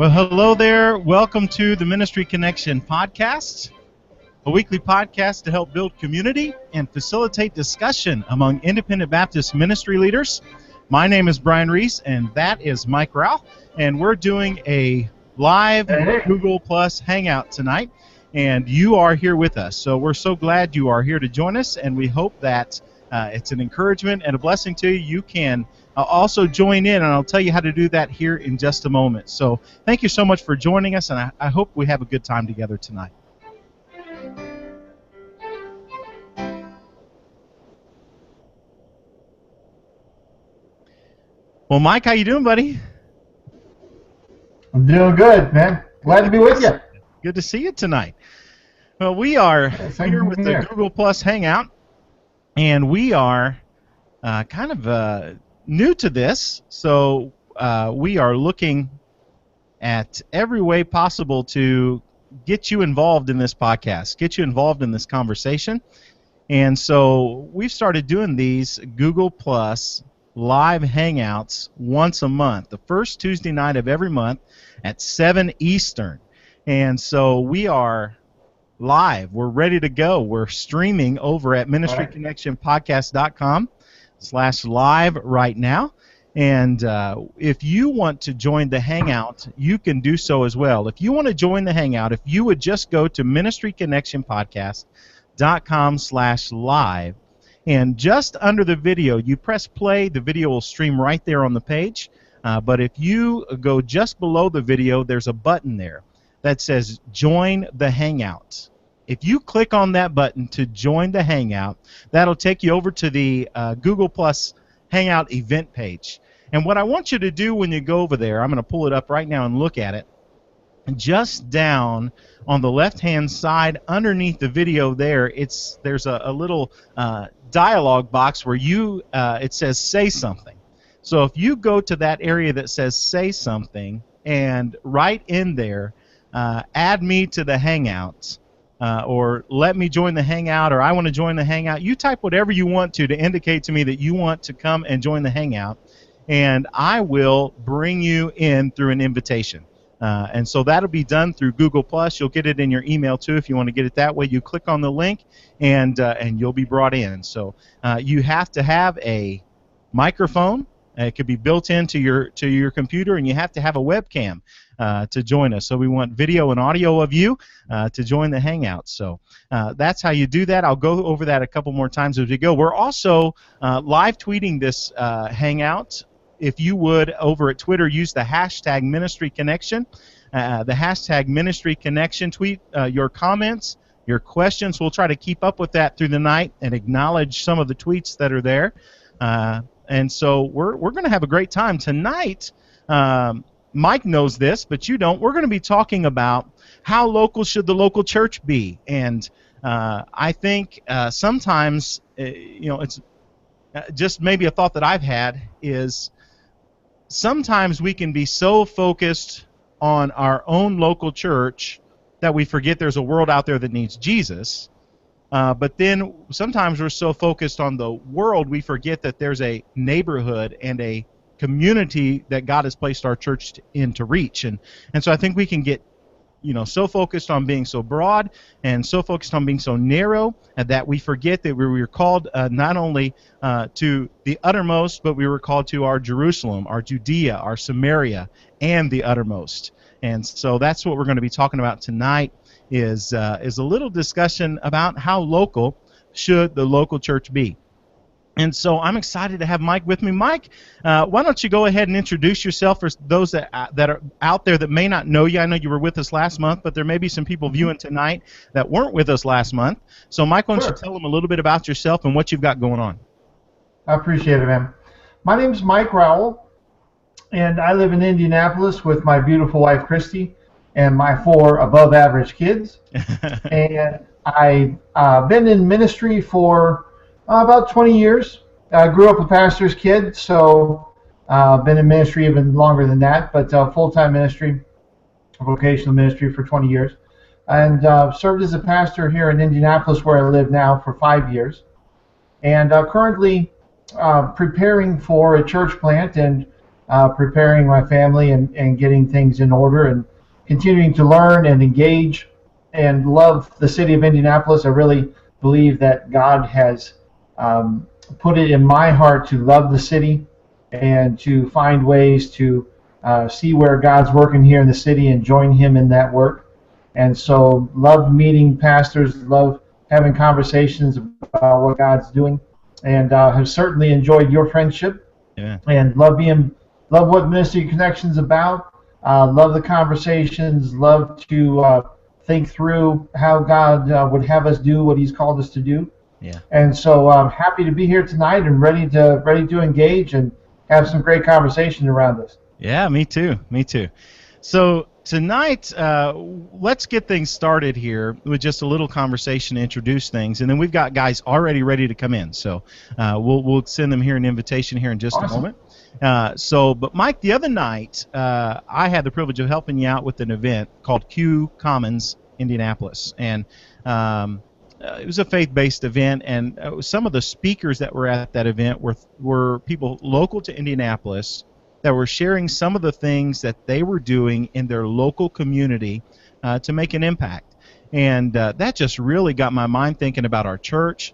Well, hello there. Welcome to the Ministry Connection podcast, a weekly podcast to help build community and facilitate discussion among independent Baptist ministry leaders. My name is Brian Reese, and that is Mike Rao, and we're doing a live Google Plus Hangout tonight, and you are here with us. So we're so glad you are here to join us, and we hope that it's an encouragement and a blessing to you. You can also join in, and I'll tell you how to do that here in just a moment. So thank you so much for joining us, and I hope we have a good time together tonight. Well, Mike, how you doing, buddy? I'm doing good, man. Glad to be with you. Good to see you tonight. Well, we are here with the Google Plus Hangout, and we are kind of new to this, so we are looking at every way possible to get you involved in this podcast, get you involved in this conversation. And so we've started doing these Google Plus live hangouts once a month, the first Tuesday night of every month at 7 Eastern. And so we are live. We're ready to go. We're streaming over at ministryconnectionpodcast.com/live right now. And if you want to join the Hangout, you can do so as well. If you want to join the Hangout, if you would just go to ministryconnectionpodcast.com/live, and just under the video, you press play, the video will stream right there on the page. But if you go just below the video, there's a button there that says Join the Hangout. If you click on that button to join the Hangout, that'll take you over to the Google Plus Hangout event page. And what I want you to do when you go over there, I'm going to pull it up right now and look at it. Just down on the left-hand side, underneath the video there's a little dialog box where it says Say Something. So if you go to that area that says Say Something, and right in there, add me to the Hangouts, or let me join the Hangout, or I want to join the Hangout. You type whatever you want to indicate to me that you want to come and join the Hangout, and I will bring you in through an invitation. And so that'll be done through Google Plus. You'll get it in your email too if you want to get it that way. You click on the link, and you'll be brought in. So you have to have a microphone. It could be built into your computer, and you have to have a webcam to join us. So we want video and audio of you to join the Hangout. So that's how you do that. I'll go over that a couple more times as we go. We're also live tweeting this Hangout. If you would, over at Twitter, use the hashtag Ministry Connection. The hashtag Ministry Connection. Tweet your comments, your questions. We'll try to keep up with that through the night and acknowledge some of the tweets that are there. And so we're going to have a great time tonight. Mike knows this, but you don't. We're going to be talking about how local should the local church be. And I think sometimes, it's just maybe a thought that I've had is sometimes we can be so focused on our own local church that we forget there's a world out there that needs Jesus. But then sometimes we're so focused on the world we forget that there's a neighborhood and a community that God has placed our church in to reach. And so I think we can get so focused on being so broad and so focused on being so narrow that we forget that we were called not only to the uttermost, but we were called to our Jerusalem, our Judea, our Samaria, and the uttermost. And so that's what we're going to be talking about tonight is a little discussion about how local should the local church be. And so I'm excited to have Mike with me. Mike, why don't you go ahead and introduce yourself for those that are out there that may not know you. I know you were with us last month, but there may be some people viewing tonight that weren't with us last month. So, Mike, why don't you tell them a little bit about yourself and what you've got going on? I appreciate it, man. My name's Mike Rowell, and I live in Indianapolis with my beautiful wife, Christy, and my 4 above-average kids. And I've been in ministry for about 20 years. I grew up a pastor's kid, so been in ministry even longer than that, but full-time ministry, vocational ministry for 20 years. And served as a pastor here in Indianapolis where I live now for 5 years. And currently preparing for a church plant and preparing my family and getting things in order and continuing to learn and engage and love the city of Indianapolis. I really believe that God has put it in my heart to love the city and to find ways to see where God's working here in the city and join Him in that work. And so, love meeting pastors, love having conversations about what God's doing, and have certainly enjoyed your friendship. Yeah. And love what Ministry Connections about. Love the conversations. Love to think through how God would have us do what He's called us to do. Yeah. And so I'm happy to be here tonight and ready to engage and have some great conversation around this. Yeah, me too. Me too. So tonight, let's get things started here with just a little conversation to introduce things, and then we've got guys already ready to come in. So we'll send them here an invitation here in just a moment. But Mike, the other night, I had the privilege of helping you out with an event called Q Commons Indianapolis, and it was a faith-based event, and some of the speakers that were at that event were people local to Indianapolis that were sharing some of the things that they were doing in their local community to make an impact. And that just really got my mind thinking about our church.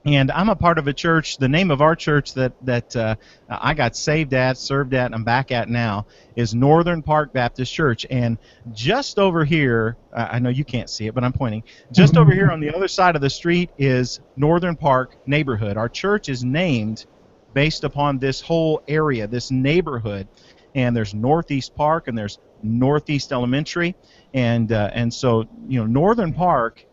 And I'm a part of a church. The name of our church that I got saved at, served at, and I'm back at now is Northern Park Baptist Church. And just over here, I know you can't see it, but I'm pointing. Just over here on the other side of the street is Northern Park neighborhood. Our church is named based upon this whole area, this neighborhood. And there's Northeast Park and there's Northeast Elementary. And so, Northern Park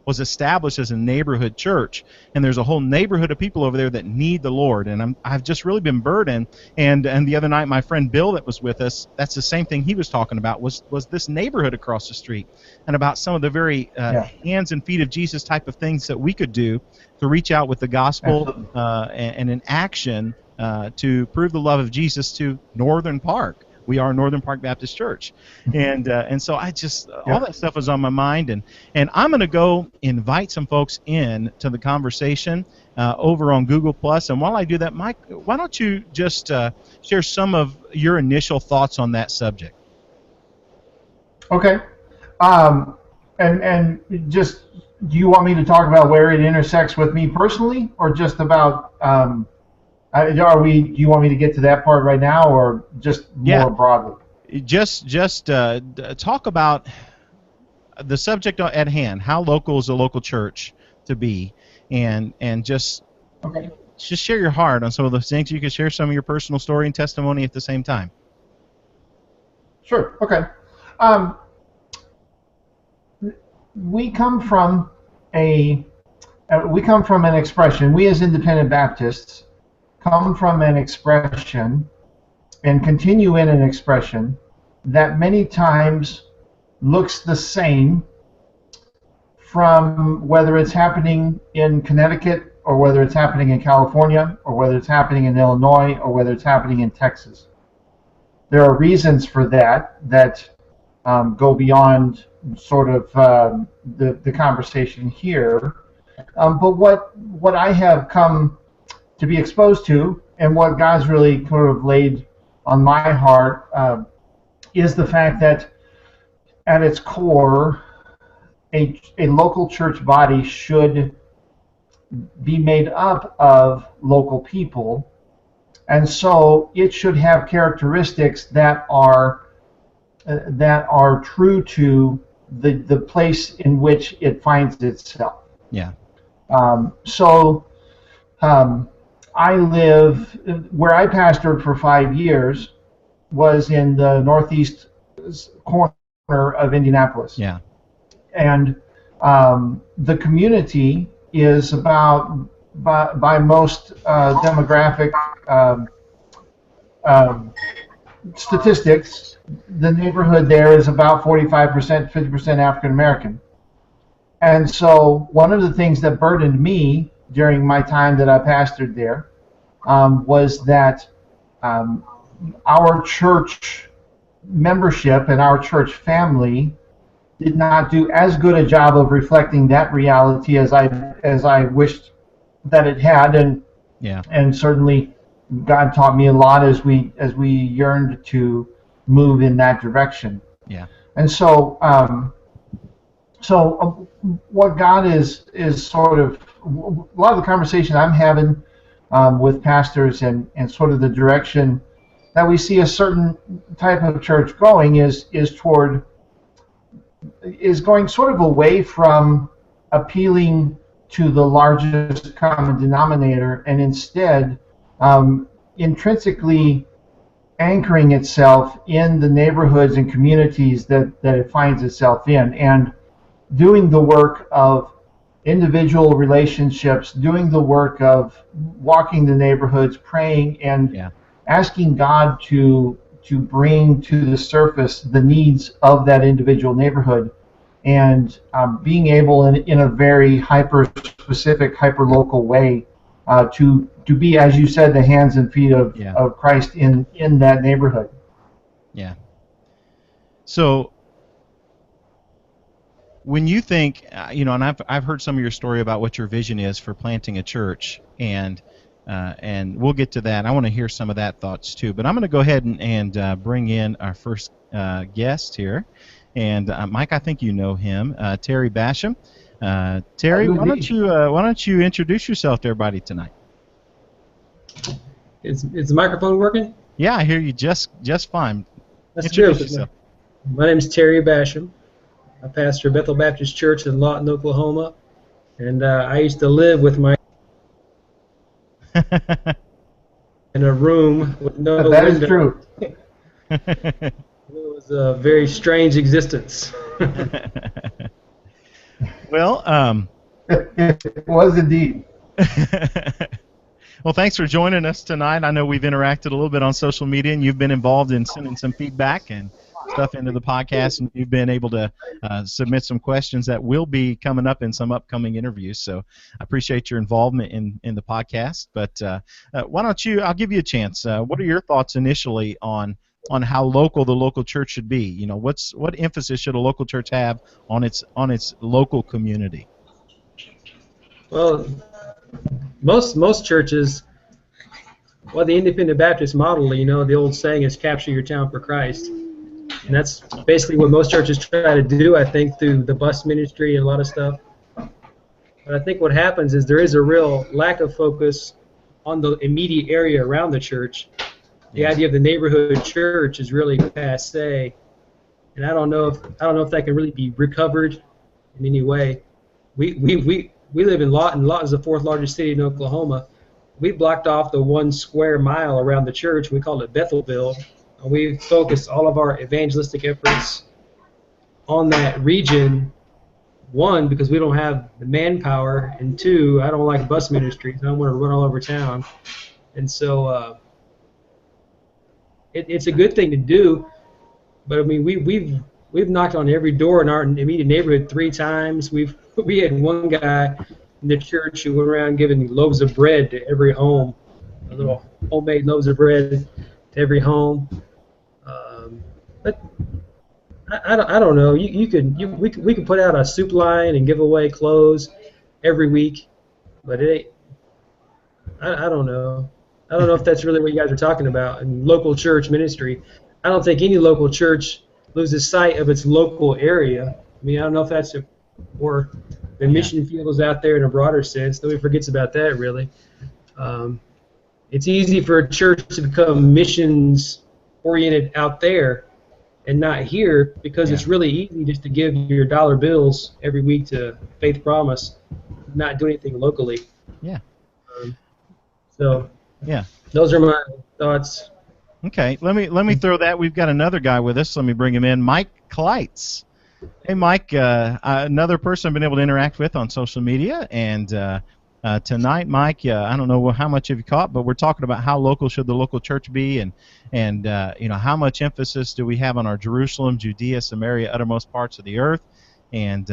was established as a neighborhood church, and there's a whole neighborhood of people over there that need the Lord, and I've just really been burdened. And the other night, my friend Bill that was with us, that's the same thing he was talking about, was this neighborhood across the street, and about some of the very hands and feet of Jesus type of things that we could do to reach out with the gospel and in action to prove the love of Jesus to Northern Park. We are Northern Park Baptist Church, and so I just all that stuff was on my mind, and I'm going to go invite some folks in to the conversation over on Google Plus. And while I do that, Mike, why don't you just share some of your initial thoughts on that subject? Okay, and just do you want me to talk about where it intersects with me personally, or just about? Do you want me to get to that part right now, or just more broadly? Just talk about the subject at hand. How local is a local church to be, and just share your heart on some of those things. You can share some of your personal story and testimony at the same time. Sure. Okay. We come from an expression. We as Independent Baptists come from an expression and continue in an expression that many times looks the same from whether it's happening in Connecticut or whether it's happening in California or whether it's happening in Illinois or whether it's happening in Texas. There are reasons for that go beyond sort of the conversation here. But what I have come to be exposed to, and what God's really sort of laid on my heart, is the fact that at its core, a local church body should be made up of local people, and so it should have characteristics that are true to the place in which it finds itself. Yeah. I live where I pastored for 5 years was in the northeast corner of Indianapolis. Yeah. And the community is about, by most demographic statistics, the neighborhood there is about 45%, 50% African American. And so one of the things that burdened me during my time that I pastored there was that our church membership and our church family did not do as good a job of reflecting that reality as I wished that it had, and certainly God taught me a lot as we yearned to move in that direction. Yeah. And what God is sort of a lot of the conversation I'm having with pastors and sort of the direction that we see a certain type of church going is going sort of away from appealing to the largest common denominator and instead intrinsically anchoring itself in the neighborhoods and communities that it finds itself in, and doing the work of individual relationships, doing the work of walking the neighborhoods, praying, and Yeah. asking God to bring to the surface the needs of that individual neighborhood, and being able in a very hyper specific, hyper local way to be, as you said, the hands and feet Yeah. of Christ in that neighborhood. Yeah. So when you think, and I've heard some of your story about what your vision is for planting a church, and we'll get to that. I want to hear some of that thoughts too. But I'm going to go ahead and bring in our first guest here, and Mike, I think you know him, Terry Basham. Terry, why don't you introduce yourself to everybody tonight? Is the microphone working? Yeah, I hear you just fine. That's Introduce true. yourself. My name is Terry Basham. I pastor Bethel Baptist Church in Lawton, Oklahoma, and I used to live with my in a room with no That window. is true. It was a very strange existence. Well, it was indeed. well, thanks for joining us tonight. I know we've interacted a little bit on social media, and you've been involved in sending some feedback and stuff into the podcast, and you've been able to submit some questions that will be coming up in some upcoming interviews. So I appreciate your involvement in the podcast. But why don't I'll give you a chance. What are your thoughts initially on how local the local church should be? You know, what emphasis should a local church have on its local community? Well, most churches, well, the Independent Baptist model, the old saying is capture your town for Christ. And that's basically what most churches try to do, I think, through the bus ministry and a lot of stuff. But I think what happens is there is a real lack of focus on the immediate area around the church. The idea of the neighborhood church is really passé, and I don't know if that can really be recovered in any way. We live in Lawton. Lawton's the fourth largest city in Oklahoma. We blocked off the 1 square mile around the church. We called it Bethelville. We focused all of our evangelistic efforts on that region. One, because we don't have the manpower, and two, I don't like bus ministries. I don't want to run all over town, and so it's a good thing to do. But I mean, we've knocked on every door in our immediate neighborhood 3 times. We had one guy in the church who went around giving loaves of bread to every home, little homemade loaves of bread to every home. But I don't know. We could put out a soup line and give away clothes every week, but it ain't. I don't know. I don't know if that's really what you guys are talking about in local church ministry. I don't think any local church loses sight of its local area. I mean, I don't know if that's or the mission field is out there in a broader sense. Nobody forgets about that, really. It's easy for a church to become missions oriented out there and not here, because it's really easy just to give your dollar bills every week to Faith Promise, not do anything locally. Yeah. So yeah, those are my thoughts. Okay, let me throw that. We've got another guy with us. Let me bring him in, Mike Kleitz. Hey, Mike, another person I've been able to interact with on social media, and tonight, Mike, I don't know how much have you caught, but we're talking about how local should the local church be, and how much emphasis do we have on our Jerusalem, Judea, Samaria, uttermost parts of the earth, and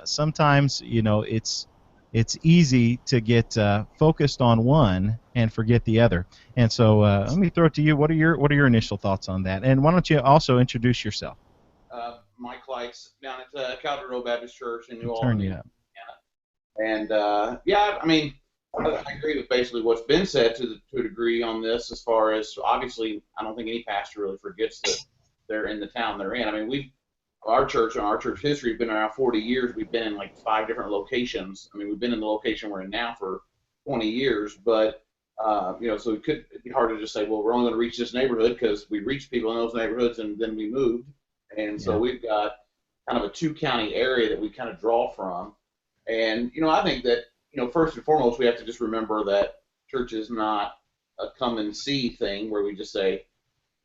sometimes it's easy to get focused on one and forget the other. And so let me throw it to you. What are your initial thoughts on that? And why don't you also introduce yourself? Mike Likes down at Calvary Road Baptist Church in New Turn Albany. you up. And I mean, I agree with basically what's been said to a degree on this. As far as obviously, I don't think any pastor really forgets that they're in the town they're in. I mean, our church and our church history has been around 40 years. We've been in like 5 different locations. I mean, we've been in the location we're in now for 20 years, but so it'd be hard to just say, well, we're only going to reach this neighborhood because we reached people in those neighborhoods and then we moved, and so we've got kind of a 2 county area that we kind of draw from, and I think that first and foremost we have to just remember that church is not a come and see thing where we just say,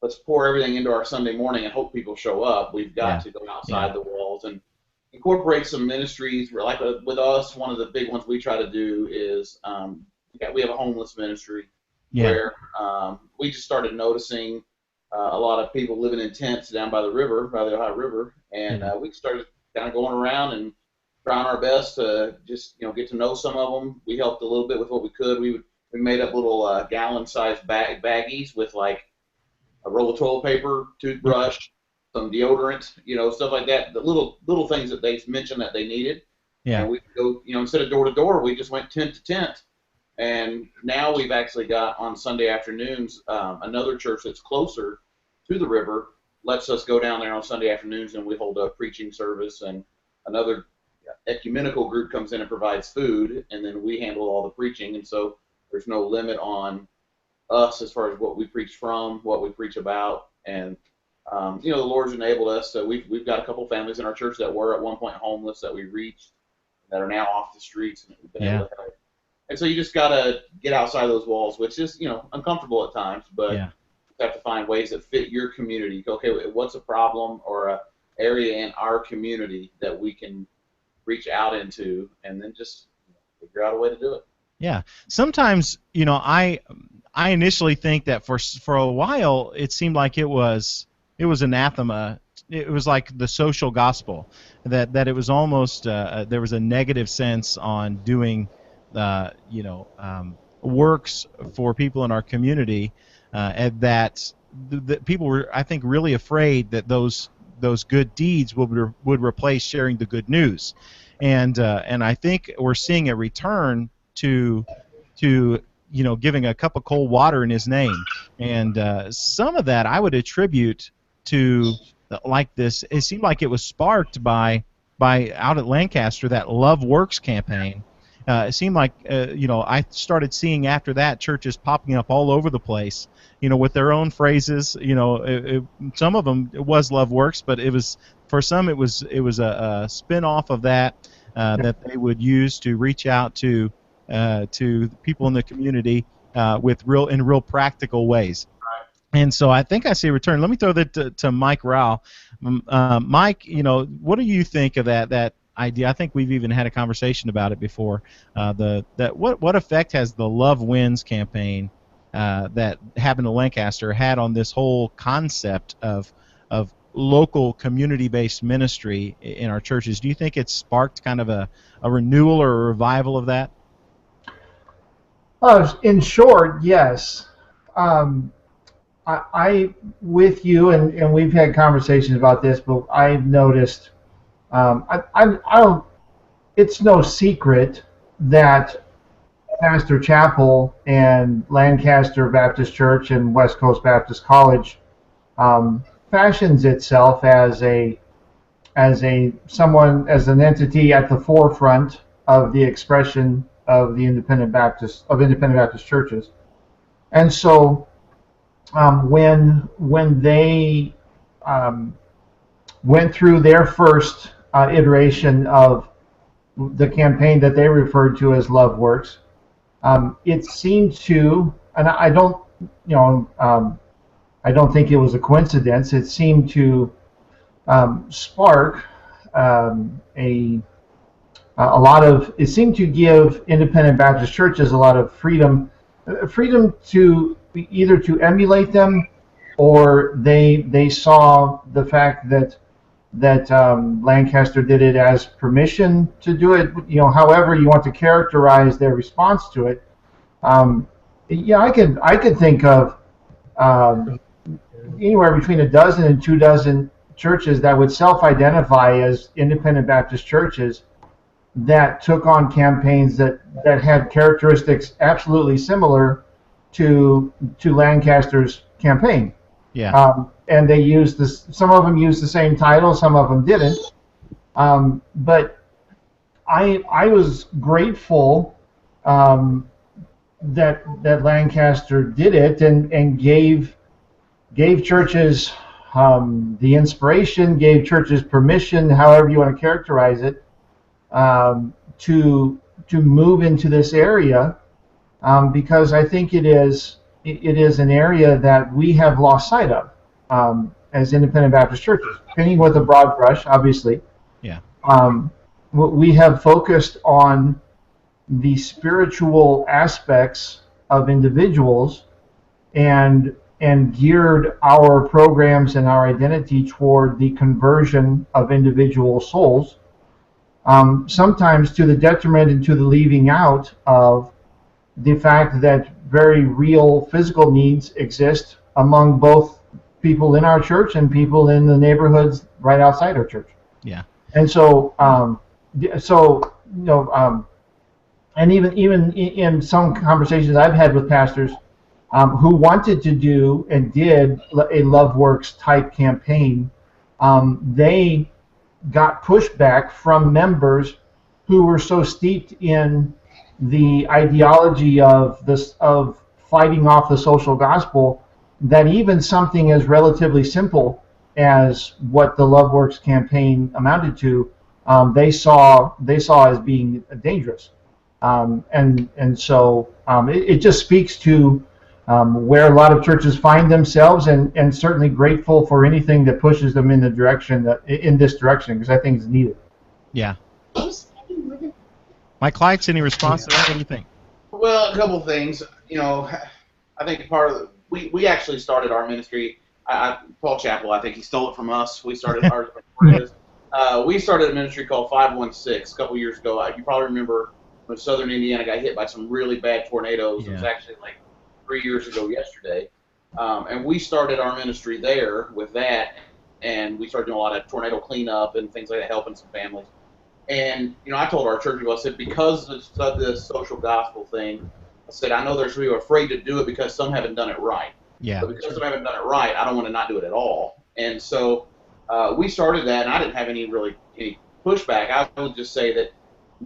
let's pour everything into our Sunday morning and hope people show up. We've got to go outside the walls and incorporate some ministries. Like with us, one of the big ones we try to do is we have a homeless ministry where we just started noticing a lot of people living in tents down by the river, by the Ohio River, and we started kind of going around and trying our best to just get to know some of them. We helped a little bit with what we could. We made up little gallon-sized baggies with like a roll of toilet paper, toothbrush, some deodorant, stuff like that. The little things that they mentioned that they needed. Yeah. And we could go, instead of door to door, we just went tent to tent. And now we've actually got on Sunday afternoons another church that's closer to the river lets us go down there on Sunday afternoons and we hold a preaching service, and another ecumenical group comes in and provides food, and then we handle all the preaching. And so there's no limit on us as far as what we preach from, what we preach about, and the Lord's enabled us. So we've got a couple families in our church that were at one point homeless that we reached, that are now off the streets, and we've been able to help. And so you just gotta get outside those walls, which is uncomfortable at times, but you have to find ways that fit your community. Okay, what's a problem or a area in our community that we can reach out into, and then just figure out a way to do it. Yeah. Sometimes, I initially think that for a while it seemed like it was anathema. It was like the social gospel, that it was almost there was a negative sense on doing works for people in our community, and that people were, I think, really afraid that those good deeds would replace sharing the good news, and I think we're seeing a return to giving a cup of cold water in His name, and some of that I would attribute to like this. It seemed like it was sparked by out at Lancaster, that Love Works campaign. It seemed like I started seeing after that churches popping up all over the place, with their own phrases. Some of them it was Love Works, but it was, for some it was a spin-off of that that they would use to reach out to people in the community with real practical ways. And so I think I see a return. Let me throw that to Mike Rowell. Mike, what do you think of that idea? I think we've even had a conversation about it before. What effect has the Love Wins campaign that happened to Lancaster had on this whole concept of local community-based ministry in our churches? Do you think it's sparked kind of a renewal or a revival of that? In short, yes. I with you, and we've had conversations about this, but I've noticed. I don't. It's no secret that Pastor Chapel and Lancaster Baptist Church and West Coast Baptist College fashions itself as an entity at the forefront of the expression of the independent Baptist churches, and so when they went through their first iteration of the campaign that they referred to as Love Works, it seemed to, and I don't think it was a coincidence. It seemed to spark a lot of. It seemed to give independent Baptist churches a lot of freedom to either to emulate them, or they saw the fact that Lancaster did it as permission to do it. However you want to characterize their response to it. I could think of anywhere between a dozen and 2 dozen churches that would self-identify as independent Baptist churches that took on campaigns that had characteristics absolutely similar to Lancaster's campaign. Yeah. And they used this. Some of them used the same title, some of them didn't. But I was grateful that Lancaster did it and gave churches the inspiration, gave churches permission, however you want to characterize it, to move into this area, because I think it is an area that we have lost sight of as independent Baptist churches. Painting with a broad brush, obviously. Yeah. We have focused on the spiritual aspects of individuals and geared our programs and our identity toward the conversion of individual souls, sometimes to the detriment and to the leaving out of the fact that very real physical needs exist among both people in our church and people in the neighborhoods right outside our church. Yeah. And so, and even in some conversations I've had with pastors who wanted to do and did a LoveWorks type campaign, they got pushback from members who were so steeped in the ideology of fighting off the social gospel that even something as relatively simple as what the LoveWorks campaign amounted to, they saw as being dangerous, and so it just speaks to where a lot of churches find themselves, and certainly grateful for anything that pushes them in this direction, because I think it's needed. Yeah. Mike Kleitz, any response to that? What do you think? Well, a couple of things. I think part of we actually started our ministry. Paul Chappell, I think he stole it from us. We started ours. We started a ministry called 516 a couple years ago. You probably remember when southern Indiana got hit by some really bad tornadoes. Yeah. It was actually like 3 years ago yesterday. And we started our ministry there with that, and we started doing a lot of tornado cleanup and things like that, helping some families. And, I told our church people, I said, because of this social gospel thing, I said, I know there's people afraid to do it because some haven't done it right. Yeah. But because some haven't done it right, I don't want to not do it at all. And so we started that, and I didn't have any pushback. I would just say that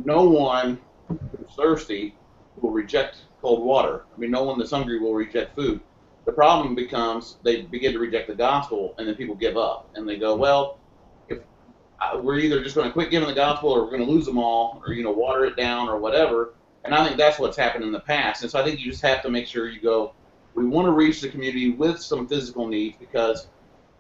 no one who's thirsty will reject cold water. I mean, no one that's hungry will reject food. The problem becomes they begin to reject the gospel, and then people give up. And they go, well, if we're either just going to quit giving the gospel or we're going to lose them all, or, water it down or whatever. And I think that's what's happened in the past. And so I think you just have to make sure you go, we want to reach the community with some physical needs because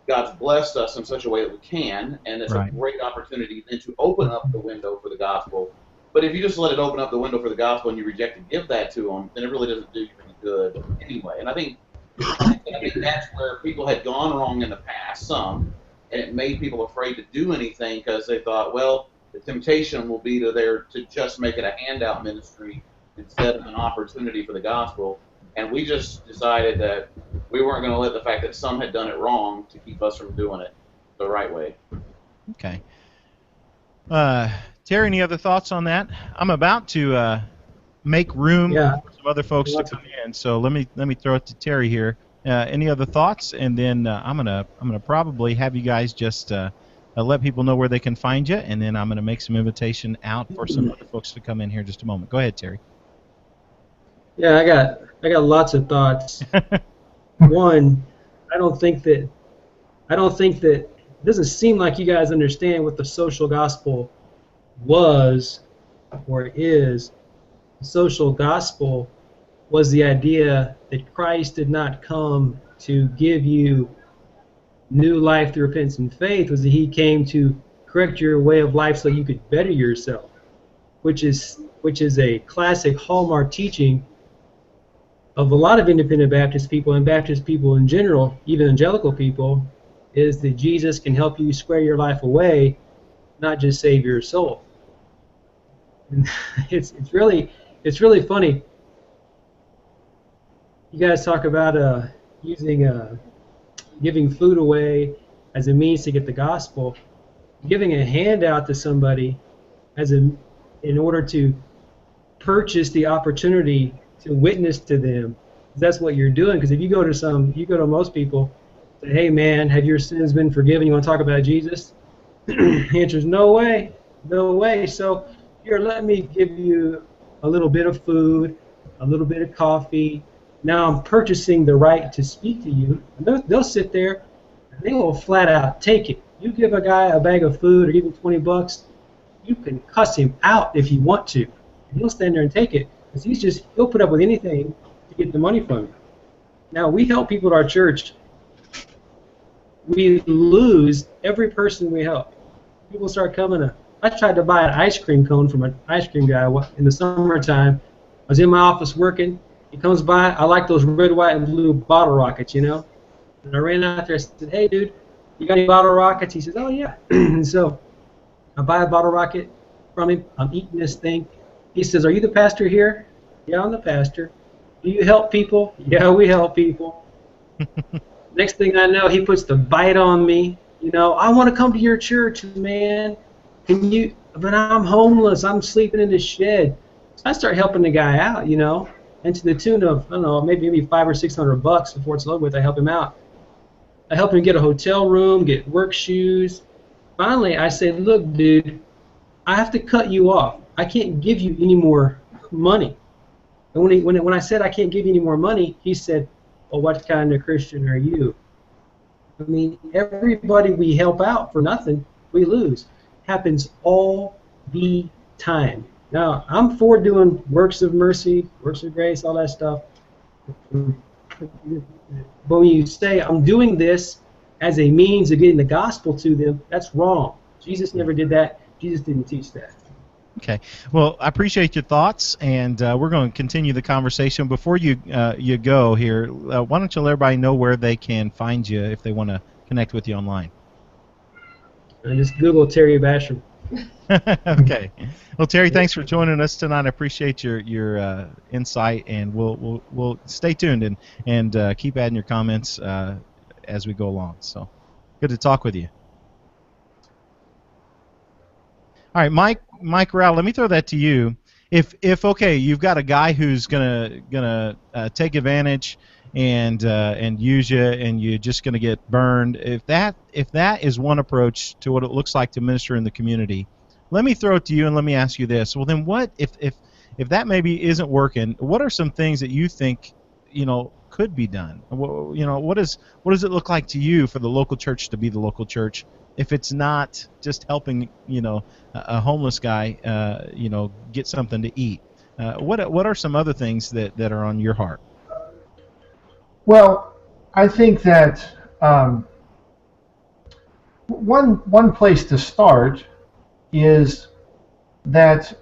God's blessed us in such a way that we can, and it's Right. a great opportunity then to open up the window for the gospel. But if you just let it open up the window for the gospel and you reject to give that to them, then it really doesn't do you any good anyway. And I think that's where people had gone wrong in the past, some, and it made people afraid to do anything because they thought, well, the temptation will be to just make it a handout ministry instead of an opportunity for the gospel. And we just decided that we weren't going to let the fact that some had done it wrong to keep us from doing it the right way. Okay. Terry, any other thoughts on that? I'm about to make room for some other folks to come in, so let me throw it to Terry here. Any other thoughts? And then I'm gonna probably have you guys just let people know where they can find you, and then I'm gonna make some invitation out for some other folks to come in here in just a moment. Go ahead, Terry. Yeah, I got lots of thoughts. One, I don't think that it doesn't seem like you guys understand what the social gospel was or is. The social gospel was the idea that Christ did not come to give you new life through repentance and faith, was that he came to correct your way of life so you could better yourself, which is a classic hallmark teaching of a lot of independent Baptist people and Baptist people in general, even evangelical people, is that Jesus can help you square your life away, not just save your soul. And it's really funny. You guys talk about using giving food away as a means to get the gospel. Giving a handout to somebody in order to purchase the opportunity to witness to them. That's what you're doing. Because if you go to most people, say, hey man, have your sins been forgiven? You want to talk about Jesus? The answer is no way, no way. So here, let me give you a little bit of food, a little bit of coffee. Now I'm purchasing the right to speak to you. And they'll sit there and they will flat out take it. You give a guy a bag of food or even $20, you can cuss him out if you want to. And he'll stand there and take it because he'll put up with anything to get the money from you. Now we help people at our church. We lose every person we help. People start coming to. I tried to buy an ice cream cone from an ice cream guy in the summertime. I was in my office working. He comes by. I like those red, white, and blue bottle rockets, you know. And I ran out there and said, hey, dude, you got any bottle rockets? He says, oh, yeah. And so I buy a bottle rocket from him. I'm eating this thing. He says, are you the pastor here? Yeah, I'm the pastor. Do you help people? Yeah, we help people. Next thing I know, he puts the bite on me. You know, I want to come to your church, man. Can you? But I'm homeless. I'm sleeping in the shed. So I start helping the guy out, you know, and to the tune of, I don't know, maybe $500 or $600 before it's over with. I help him out. I help him get a hotel room, get work shoes. Finally, I say, look, dude, I have to cut you off. I can't give you any more money. And when I said I can't give you any more money, he said, well, what kind of Christian are you? I mean, everybody we help out for nothing, we lose. Happens all the time. Now, I'm for doing works of mercy, works of grace, all that stuff. But when you say, I'm doing this as a means of getting the gospel to them, that's wrong. Jesus never did that. Jesus didn't teach that. Okay. Well, I appreciate your thoughts, and we're going to continue the conversation. Before you go here, why don't you let everybody know where they can find you if they want to connect with you online? Just Google Terry Basham. Okay. Well, Terry, thanks for joining us tonight. I appreciate your insight, and we'll stay tuned and keep adding your comments as we go along. So, good to talk with you. All right, Mike Rao, let me throw that to you. If okay, you've got a guy who's gonna take advantage and use you, and you're just gonna get burned. If that is one approach to what it looks like to minister in the community, let me throw it to you and let me ask you this. Well, then what if that maybe isn't working? What are some things that you think could be done? What does it look like to you for the local church to be the local church? If it's not just helping, a homeless guy, get something to eat, what are some other things that are on your heart? Well, I think that one place to start is that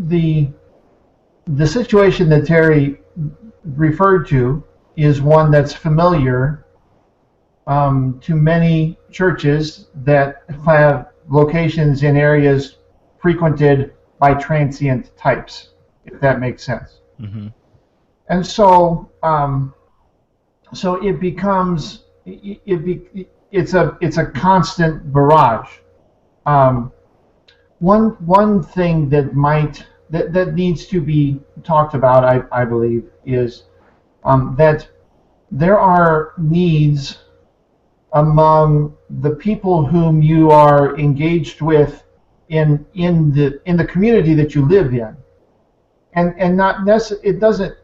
the situation that Terry referred to is one that's familiar to many churches that have locations in areas frequented by transient types, if that makes sense. Mm-hmm. And so, so it becomes it's a constant barrage. One thing that needs to be talked about, I believe, is that there are needs among the people whom you are engaged with in the community that you live in, and it doesn't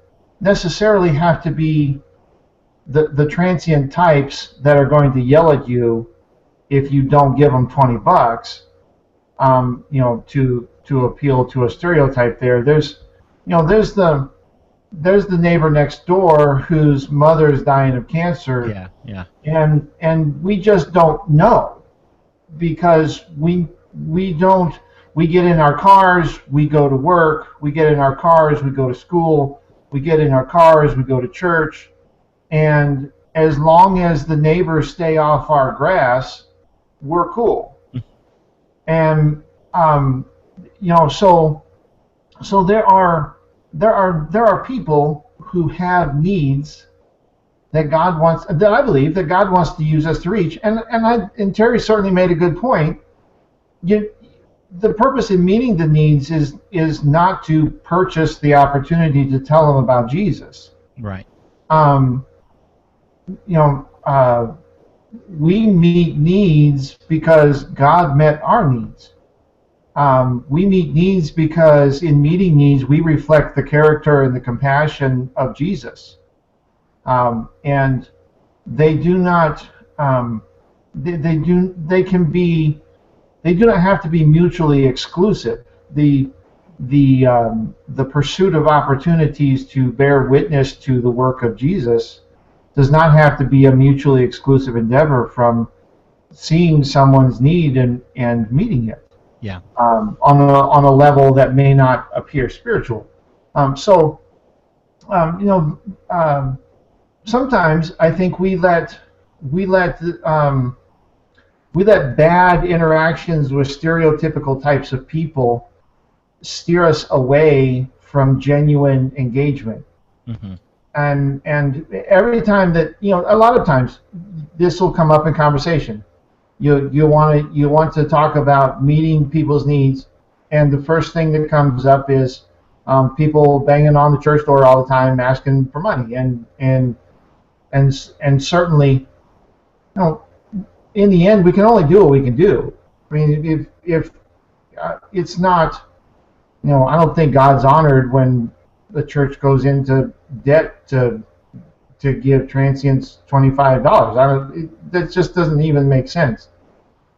necessarily have to be the transient types that are going to yell at you if you don't give them $20. To appeal to a stereotype there's the neighbor next door whose mother is dying of cancer. Yeah. And we just don't know, because we get in our cars, we go to work, we get in our cars, we go to school, we get in our cars, we go to church, and as long as the neighbors stay off our grass, we're cool. And so there are people who have needs that I believe that God wants to use us to reach. And Terry certainly made a good point. the purpose in meeting the needs is not to purchase the opportunity to tell them about Jesus. Right. Um, you know, we meet needs because God met our needs. We meet needs because in meeting needs we reflect the character and the compassion of Jesus. And they do not. They do not have to be mutually exclusive. The pursuit of opportunities to bear witness to the work of Jesus does not have to be a mutually exclusive endeavor from seeing someone's need and meeting it. Yeah. On a level that may not appear spiritual. So you know, sometimes I think we let bad interactions with stereotypical types of people steer us away from genuine engagement. Mm-hmm. And every time that, a lot of times this will come up in conversation. You want to talk about meeting people's needs, and the first thing that comes up is people banging on the church door all the time asking for money, and certainly, in the end we can only do what we can do. I mean, if it's not, I don't think God's honored when the church goes into debt to give transients $25. That just doesn't even make sense.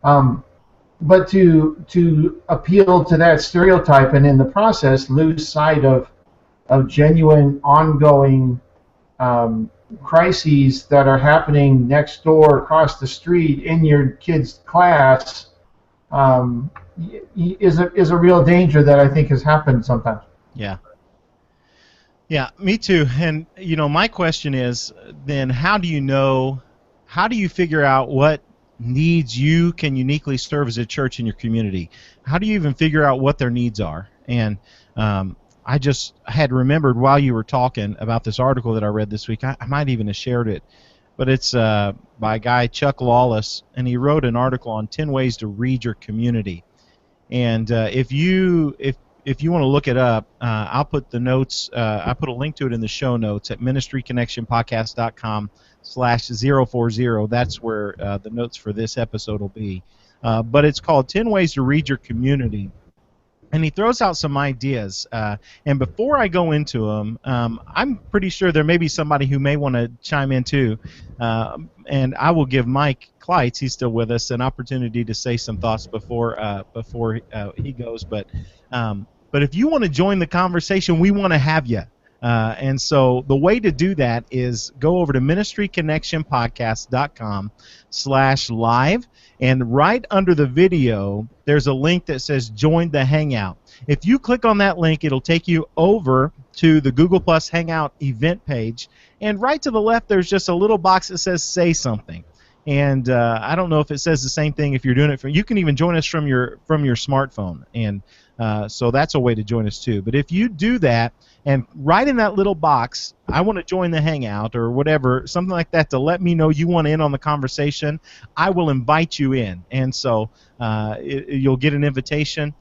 But to appeal to that stereotype and in the process lose sight of genuine ongoing crises that are happening next door, across the street, in your kid's class, is a real danger that I think has happened sometimes. Yeah. Yeah, me too. And my question is then how do you figure out what needs you can uniquely serve as a church in your community? How do you even figure out what their needs are? And I just had remembered while you were talking about this article that I read this week. I might even have shared it, but it's by a guy, Chuck Lawless, and he wrote an article on 10 ways to read your community. And if you want to look it up, I'll put the notes. I put a link to it in the show notes at ministryconnectionpodcast.com/040. That's where the notes for this episode will be. But it's called 10 Ways to Read Your Community. And he throws out some ideas. And before I go into them, I'm pretty sure there may be somebody who may want to chime in too. And I will give Mike Kleitz, he's still with us, an opportunity to say some thoughts before he goes. But if you want to join the conversation, we want to have you. And so the way to do that is go over to ministryconnectionpodcast.com/live, and right under the video there's a link that says join the Hangout. If you click on that link, it'll take you over to the Google Plus Hangout event page, and right to the left there's just a little box that says say something. And I don't know if it says the same thing if you're doing it you can even join us from your smartphone, and so that's a way to join us too. But if you do that, and right in that little box, I want to join the Hangout or whatever, something like that, to let me know you want in on the conversation, I will invite you in. And so you'll get an invitation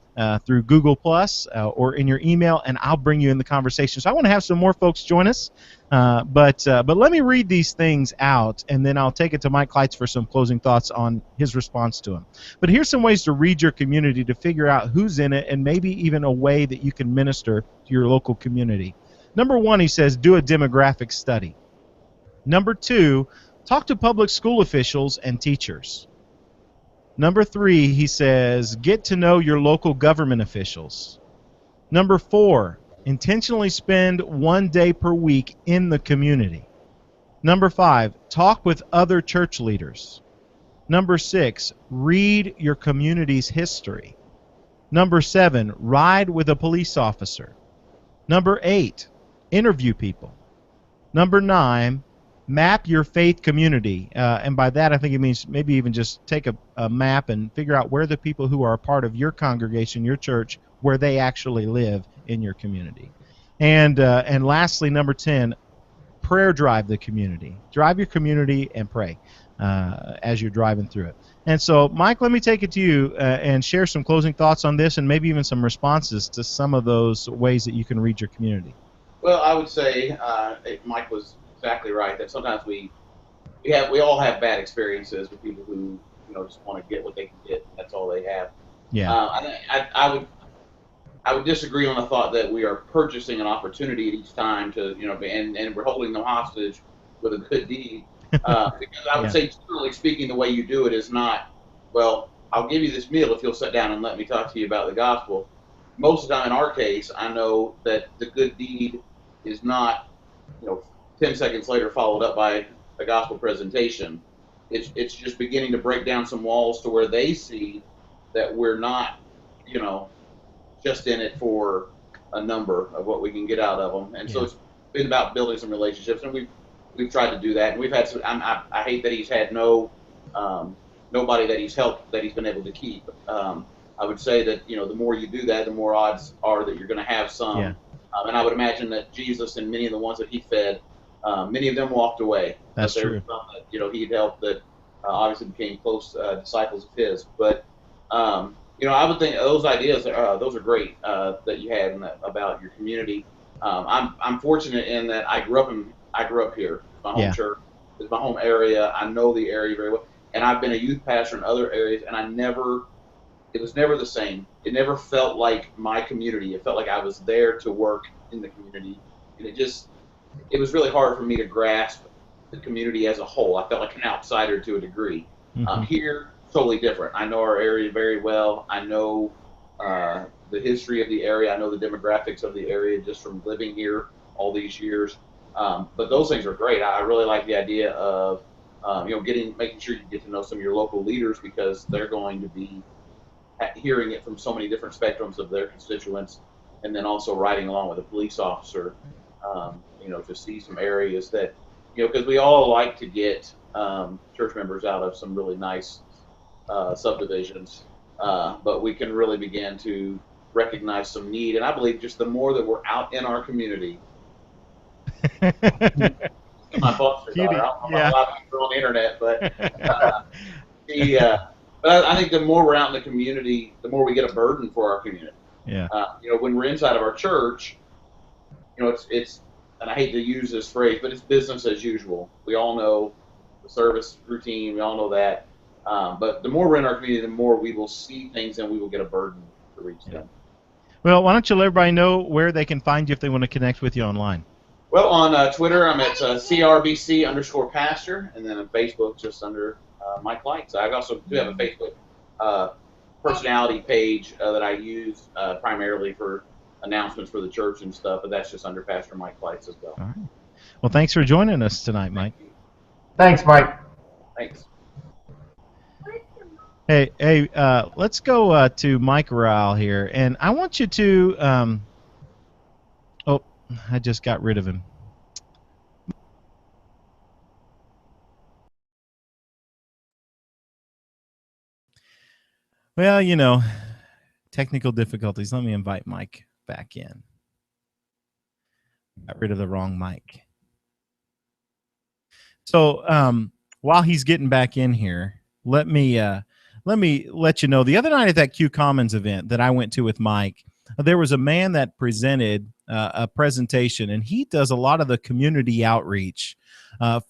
through Google Plus or in your email, and I'll bring you in the conversation. So I want to have some more folks join us. But let me read these things out, and then I'll take it to Mike Kleitz for some closing thoughts on his response to them. But here's some ways to read your community to figure out who's in it and maybe even a way that you can minister to your local community. Number 1, he says, do a demographic study. Number 2, talk to public school officials and teachers. Number 3, he says, get to know your local government officials. Number 4, intentionally spend 1 day per week in the community. Number 5, talk with other church leaders. Number 6, read your community's history. Number 7, ride with a police officer. Number 8, interview people. Number 9, map your faith community. And by that I think it means maybe even just take a map and figure out where the people who are a part of your congregation, your church, where they actually live in your community. And lastly, number 10, prayer drive the community. Drive your community and pray. as you're driving through it. And so, Mike, let me take it to you and share some closing thoughts on this, and maybe even some responses to some of those ways that you can read your community. Well, I would say Mike was exactly right that sometimes we all have bad experiences with people who just want to get what they can get. That's all they have. Yeah. I would disagree on the thought that we are purchasing an opportunity at each time to and we're holding them hostage with a good deed. Because I would say, generally speaking, the way you do it is not, well, I'll give you this meal if you'll sit down and let me talk to you about the gospel. Most of the time, in our case, I know that the good deed is not, 10 seconds later followed up by a gospel presentation. It's just beginning to break down some walls to where they see that we're not, just in it for a number of what we can get out of them. And so it's been about building some relationships, and we've tried to do that. And we've had some. I hate that he's had nobody that he's helped that he's been able to keep. I would say that the more you do that, the more odds are that you're going to have some. Yeah. And I would imagine that Jesus and many of the ones that he fed, many of them walked away. That's but there true. were some that he'd helped that obviously became close disciples of his. But I would think those ideas, those are great that you had about your community. I'm fortunate in that I grew up here. It's my home church. It's my home area. I know the area very well, and I've been a youth pastor in other areas, and it was never the same. It never felt like my community. It felt like I was there to work in the community, and it was really hard for me to grasp the community as a whole. I felt like an outsider to a degree. Mm-hmm. Here, totally different. I know our area very well. I know the history of the area. I know the demographics of the area just from living here all these years. But those things are great. I really like the idea of making sure you get to know some of your local leaders, because they're going to be hearing it from so many different spectrums of their constituents, and then also riding along with a police officer, to see some areas that, because we all like to get church members out of some really nice subdivisions, but we can really begin to recognize some need. And I believe just the more that we're out in our community, my foster daughter, I don't know a lot of people on the internet, but but I think the more we're out in the community, the more we get a burden for our community. Yeah. When we're inside of our church, it's and I hate to use this phrase, but it's business as usual. We all know the service routine. We all know that. But the more we're in our community, the more we will see things and we will get a burden to reach them. Well, why don't you let everybody know where they can find you if they want to connect with you online? Well, on Twitter, I'm at CRBC_pastor, and then on Facebook, just under Mike Lights. I also do have a Facebook personality page that I use primarily for announcements for the church and stuff, but that's just under Pastor Mike Lights as well. All right. Well, thanks for joining us tonight, Mike. Thanks, Mike. Thanks. Hey, let's go to Mike Rowell here, and I want you to. Oh, I just got rid of him. Well, technical difficulties. Let me invite Mike back in. Got rid of the wrong mic. So while he's getting back in here, let me let you know, the other night at that Q Commons event that I went to with Mike, there was a man that presented a presentation, and he does a lot of the community outreach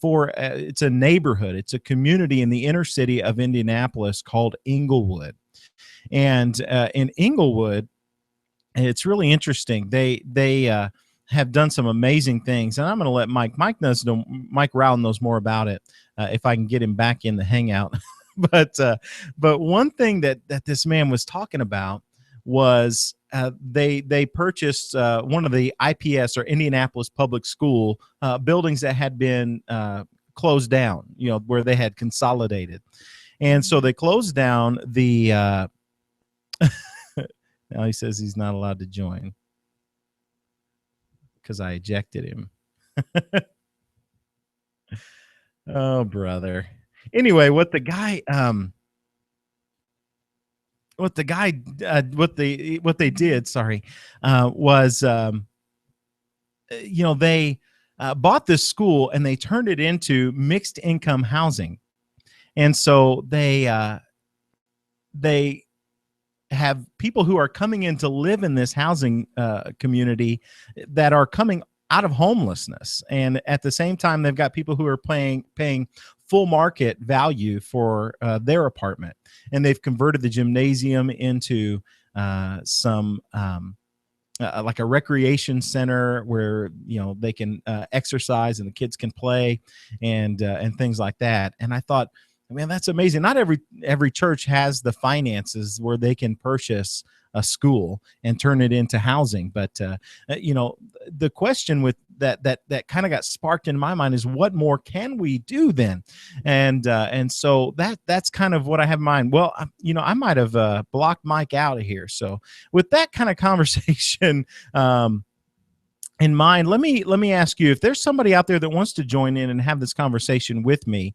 for it's a neighborhood. It's a community in the inner city of Indianapolis called Englewood. And in Englewood, it's really interesting. They have done some amazing things, and I'm going to let Mike Rowell knows more about it if I can get him back in the Hangout. but one thing that this man was talking about was they purchased one of the IPS or Indianapolis Public School buildings that had been closed down, where they had consolidated, and so they closed down the. Now he says he's not allowed to join because I ejected him. Oh, brother. Anyway, what they did, was they bought this school and they turned it into mixed income housing. And so they have people who are coming in to live in this housing community that are coming out of homelessness, and at the same time they've got people who are paying full market value for their apartment, and they've converted the gymnasium into some like a recreation center where they can exercise and the kids can play and things like that. And I thought, man, that's amazing. Not every church has the finances where they can purchase a school and turn it into housing. But the question with that kind of got sparked in my mind is, what more can we do then? And so that's kind of what I have in mind. Well, I might have blocked Mike out of here. So with that kind of conversation in mind, let me ask you, if there's somebody out there that wants to join in and have this conversation with me,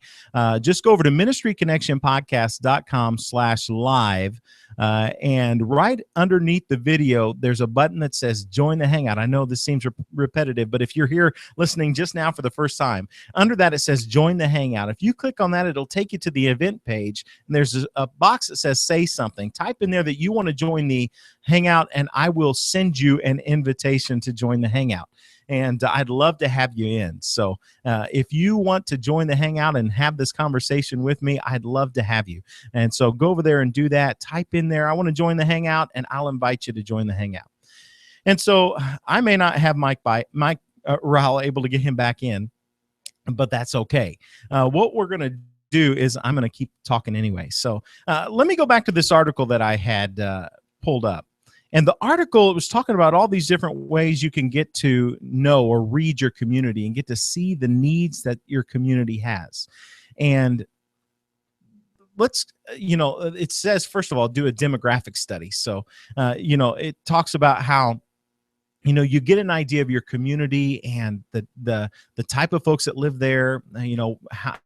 just go over to ministryconnectionpodcast.com/live, and right underneath the video there's a button that says join the Hangout. I know this seems repetitive, but if you're here listening just now for the first time, under that it says join the Hangout. If you click on that, it'll take you to the event page, and there's a box that says say something. Type in there that you want to join the Hangout, and I will send you an invitation to join the Hangout. And I'd love to have you in. So if you want to join the Hangout and have this conversation with me, I'd love to have you. And so go over there and do that. Type in there, I want to join the Hangout, and I'll invite you to join the Hangout. And so I may not have Mike Rowell able to get him back in, but that's okay. What we're going to do is I'm going to keep talking anyway. So let me go back to this article that I had pulled up. And the article was talking about all these different ways you can get to know or read your community and get to see the needs that your community has. And let's, it says, first of all, do a demographic study. So, it talks about how, you get an idea of your community and the type of folks that live there, how,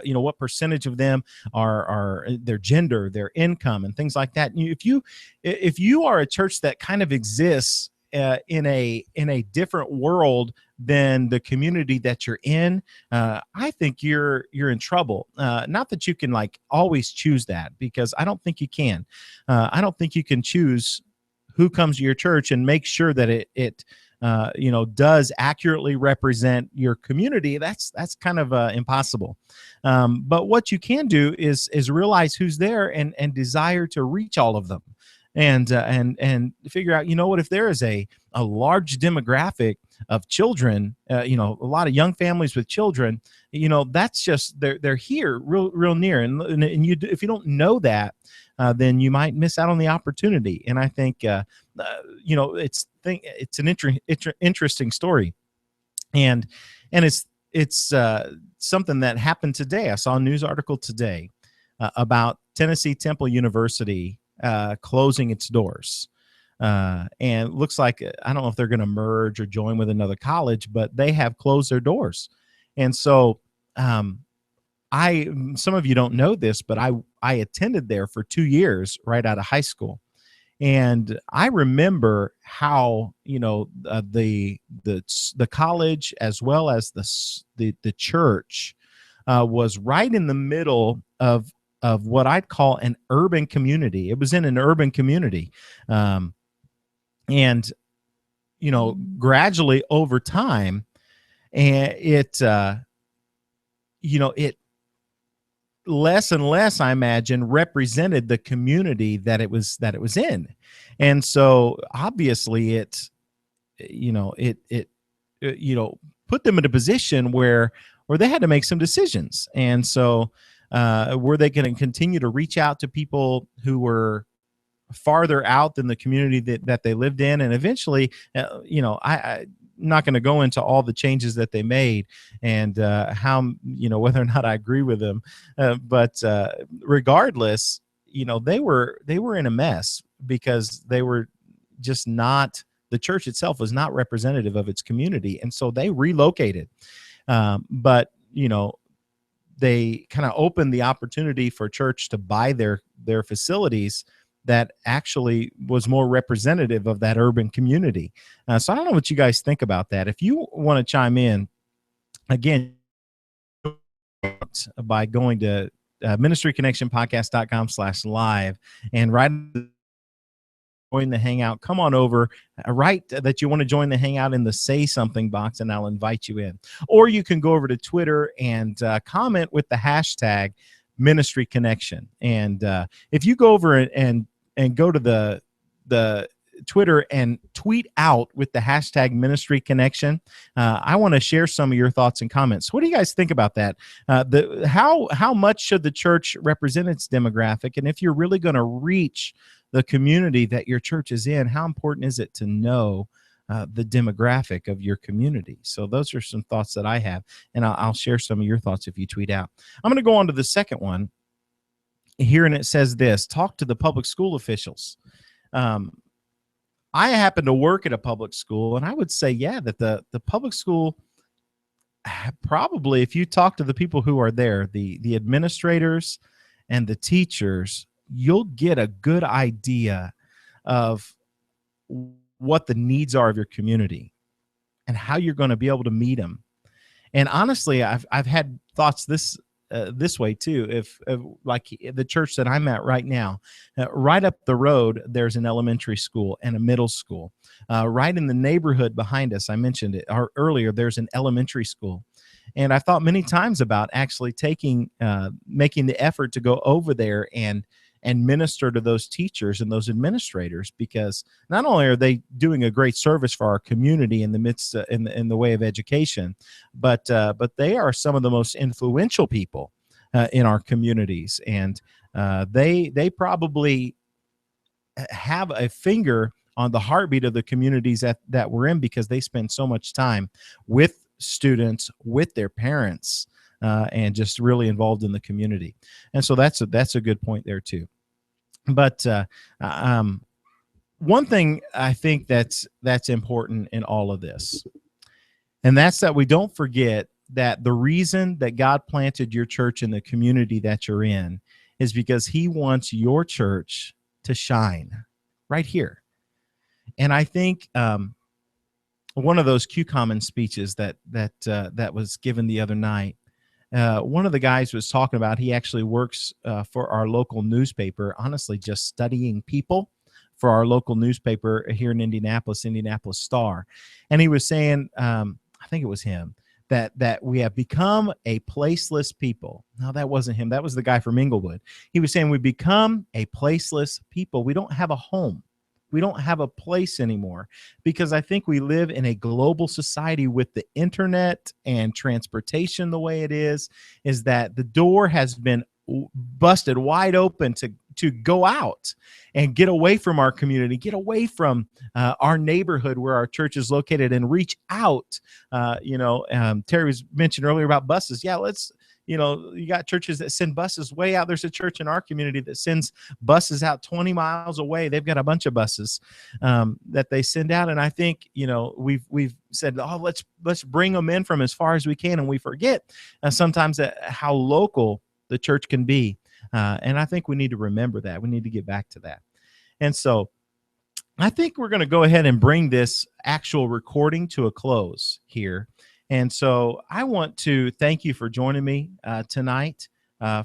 what percentage of them are their gender, their income, and things like that. If you are a church that kind of exists in a different world than the community that you're in, I think you're in trouble. Not that you can always choose that, because I don't think you can. I don't think you can choose who comes to your church and make sure that it does accurately represent your community. That's kind of impossible. But what you can do is realize who's there and desire to reach all of them, and figure out, if there is a large demographic of children, a lot of young families with children, that's just they're here real near, and if you don't know that, then you might miss out on the opportunity. And I think it's an interesting story, and it's something that happened today. I saw a news article today about Tennessee Temple University closing its doors. And it looks like, I don't know if they're going to merge or join with another college, but they have closed their doors. And so some of you don't know this, but I attended there for 2 years right out of high school. And I remember how, the college as well as the church was right in the middle of what I'd call an urban community. It was in an urban community. And gradually over time, and it less and less, I imagine, represented the community that it was in. And so obviously it put them in a position where they had to make some decisions. And so were they going to continue to reach out to people who were farther out than the community that they lived in? And eventually, I'm not going to go into all the changes that they made and how, whether or not I agree with them. But regardless, they were in a mess, because they were just not, the church itself was not representative of its community. And so they relocated. But, they kind of opened the opportunity for church to buy their facilities that actually was more representative of that urban community. So I don't know what you guys think about that. If you want to chime in, again, by going to ministryconnectionpodcast.com/live, and right join the Hangout. Come on over, write that you want to join the Hangout in the Say Something box, and I'll invite you in. Or you can go over to Twitter and comment with the hashtag Ministry Connection. And if you go over and go to the Twitter and tweet out with the hashtag Ministry Connection, I want to share some of your thoughts and comments. What do you guys think about that? How much should the church represent its demographic? And if you're really going to reach the community that your church is in, how important is it to know the demographic of your community? So those are some thoughts that I have, and I'll share some of your thoughts if you tweet out. I'm going to go on to the second one here, and it says this: talk to the public school officials. I happen to work at a public school, and I would say, yeah, that the public school, probably, if you talk to the people who are there, the administrators and the teachers, you'll get a good idea of what the needs are of your community and how you're going to be able to meet them. And honestly, I've had thoughts this way too. If like the church that I'm at right now, right up the road, there's an elementary school and a middle school. Right in the neighborhood behind us, I mentioned it earlier, there's an elementary school. And I thought many times about actually making the effort to go over there and minister to those teachers and those administrators, because not only are they doing a great service for our community in the midst in the way of education, but they are some of the most influential people in our communities, and they probably have a finger on the heartbeat of the communities that we're in, because they spend so much time with students, with their parents, and just really involved in the community. And so that's a good point there too. But one thing I think that's important in all of this, and that's that we don't forget that the reason that God planted your church in the community that you're in is because he wants your church to shine right here. And I think one of those Q-Common speeches that was given the other night, one of the guys was talking about, he actually works for our local newspaper, honestly, just studying people for our local newspaper here in Indianapolis, Indianapolis Star. And he was saying, I think it was him, that we have become a placeless people. No, that wasn't him. That was the guy from Inglewood. He was saying we've become a placeless people. We don't have a home. We don't have a place anymore, because I think we live in a global society with the internet and transportation the way it is that the door has been busted wide open to go out and get away from our community, get away from our neighborhood where our church is located, and reach out. Terry was mentioned earlier about buses. Yeah, you got churches that send buses way out. There's a church in our community that sends buses out 20 miles away. They've got a bunch of buses that they send out. And I think, we've said, oh, let's bring them in from as far as we can. And we forget sometimes how local the church can be. And I think we need to remember that. We need to get back to that. And so I think we're going to go ahead and bring this actual recording to a close here. And so I want to thank you for joining me tonight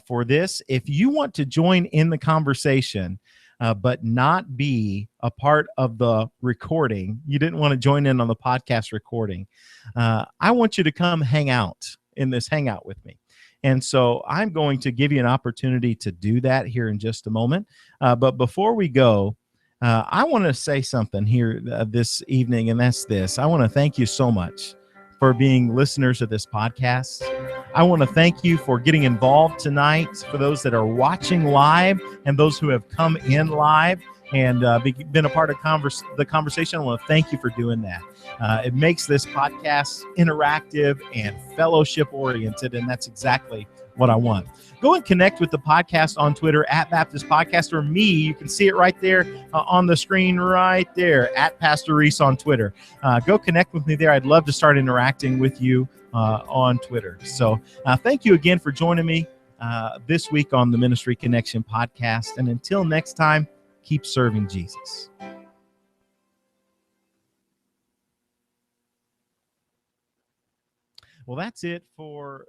for this. If you want to join in the conversation, but not be a part of the recording, you didn't want to join in on the podcast recording, I want you to come hang out in this Hangout with me. And so I'm going to give you an opportunity to do that here in just a moment. But before we go, I want to say something here this evening, and that's this. I want to thank you so much for being listeners of this podcast. I want to thank you for getting involved tonight, for those that are watching live and those who have come in live and been a part of the conversation. I want to thank you for doing that. It makes this podcast interactive and fellowship-oriented, and that's exactly what I want. Go and connect with the podcast on Twitter, @Baptist Podcast, or me. You can see it right there on the screen right there, @Pastor Reese on Twitter. Go connect with me there. I'd love to start interacting with you on Twitter. So thank you again for joining me this week on the Ministry Connection podcast. And until next time, keep serving Jesus. Well, that's it for